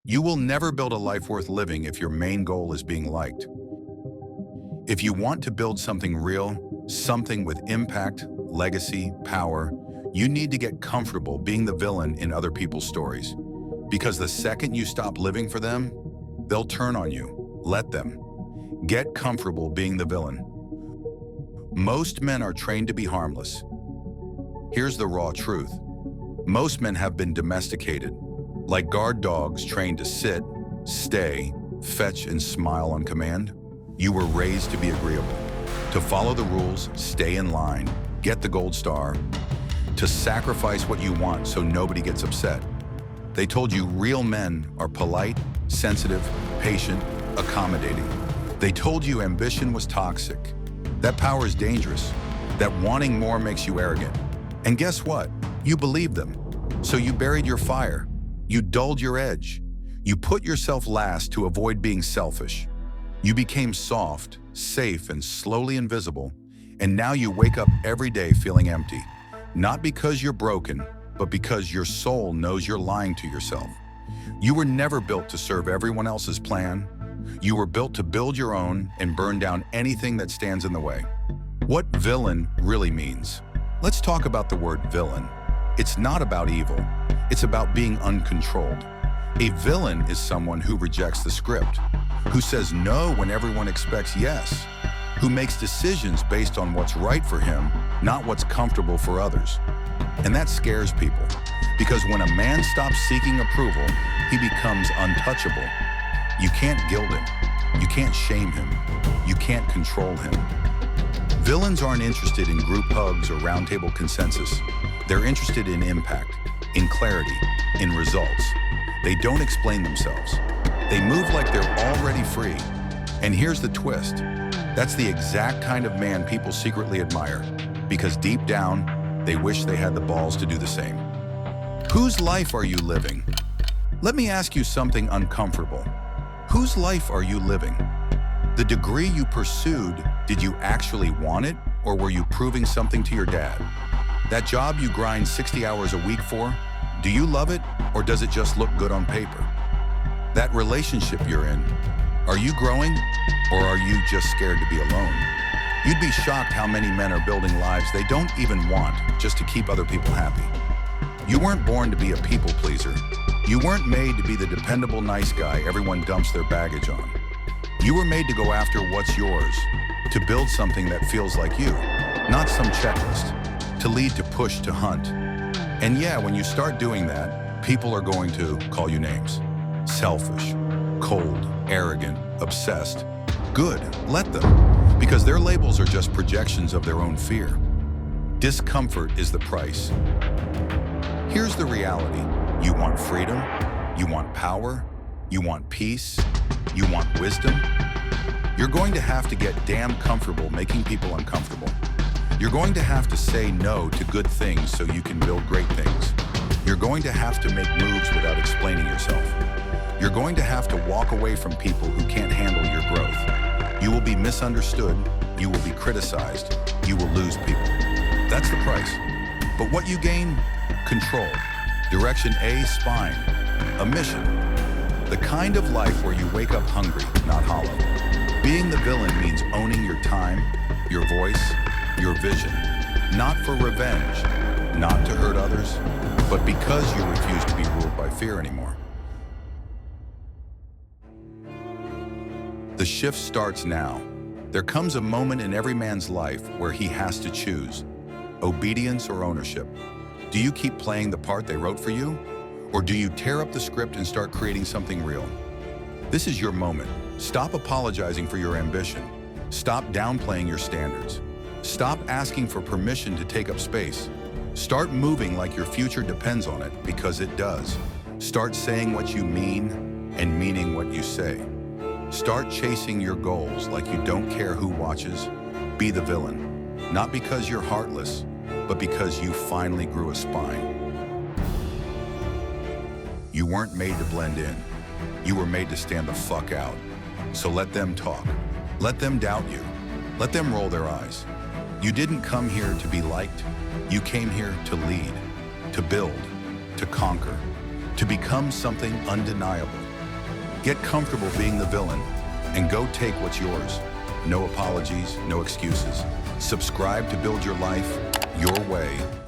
You will never build a life worth living if your main goal is being liked. If you want to build something real, something with impact, legacy, power, you need to get comfortable being the villain in other people's stories. Because the second you stop living for them, they'll turn on you. Let them. Get comfortable being the villain. Most men are trained to be harmless. Here's the raw truth. Most men have been domesticated, like guard dogs trained to sit, stay, fetch, and smile on command. You were raised to be agreeable, to follow the rules, stay in line, get the gold star, to sacrifice what you want so nobody gets upset. They told you real men are polite, sensitive, patient, accommodating. They told you ambition was toxic, that power is dangerous, that wanting more makes you arrogant. And guess what? You believed them. So you buried your fire. You dulled your edge. You put yourself last to avoid being selfish. You became soft, safe, and slowly invisible, and now you wake up every day feeling empty. Not because you're broken, but because your soul knows you're lying to yourself. You were never built to serve everyone else's plan. You were built to build your own and burn down anything that stands in the way. What villain really means? Let's talk about the word villain. It's not about evil. It's about being uncontrolled. A villain is someone who rejects the script, who says no when everyone expects yes, who makes decisions based on what's right for him, not what's comfortable for others. And that scares people, because when a man stops seeking approval, he becomes untouchable. You can't guilt him. You can't shame him. You can't control him. Villains aren't interested in group hugs or roundtable consensus. They're interested in impact, in clarity, in results. They don't explain themselves. They move like they're already free. And here's the twist. That's the exact kind of man people secretly admire, because deep down, they wish they had the balls to do the same. Whose life are you living? Let me ask you something uncomfortable. Whose life are you living? The degree you pursued, did you actually want it, or were you proving something to your dad? That job you grind 60 hours a week for, do you love it, or does it just look good on paper? That relationship you're in, are you growing, or are you just scared to be alone? You'd be shocked how many men are building lives they don't even want just to keep other people happy. You weren't born to be a people pleaser. You weren't made to be the dependable nice guy everyone dumps their baggage on. You were made to go after what's yours, to build something that feels like you, not some checklist, to lead, to push, to hunt. And yeah, when you start doing that, people are going to call you names. Selfish, cold, arrogant, obsessed. Good, let them, because their labels are just projections of their own fear. Discomfort is the price. Here's the reality. You want freedom, you want power, you want peace, you want wisdom. You're going to have to get damn comfortable making people uncomfortable. You're going to have to say no to good things so you can build great things. You're going to have to make moves without explaining yourself. You're going to have to walk away from people who can't handle your growth. You will be misunderstood, you will be criticized, you will lose people. That's the price. But what you gain? Control. Direction A, spine. A mission. The kind of life where you wake up hungry, not hollow. Being the villain means owning your time, your voice, your vision. Not for revenge, not to hurt others, but because you refuse to be ruled by fear anymore. The shift starts now. There comes a moment in every man's life where he has to choose obedience or ownership. Do you keep playing the part they wrote for you? Or do you tear up the script and start creating something real? This is your moment. Stop apologizing for your ambition. Stop downplaying your standards. Stop asking for permission to take up space. Start moving like your future depends on it, because it does. Start saying what you mean and meaning what you say. Start chasing your goals like you don't care who watches. Be the villain, not because you're heartless, but because you finally grew a spine. You weren't made to blend in. You were made to stand the fuck out. So let them talk. Let them doubt you. Let them roll their eyes. You didn't come here to be liked. You came here to lead, to build, to conquer, to become something undeniable. Get comfortable being the villain and go take what's yours. No apologies, no excuses. Subscribe to build your life your way.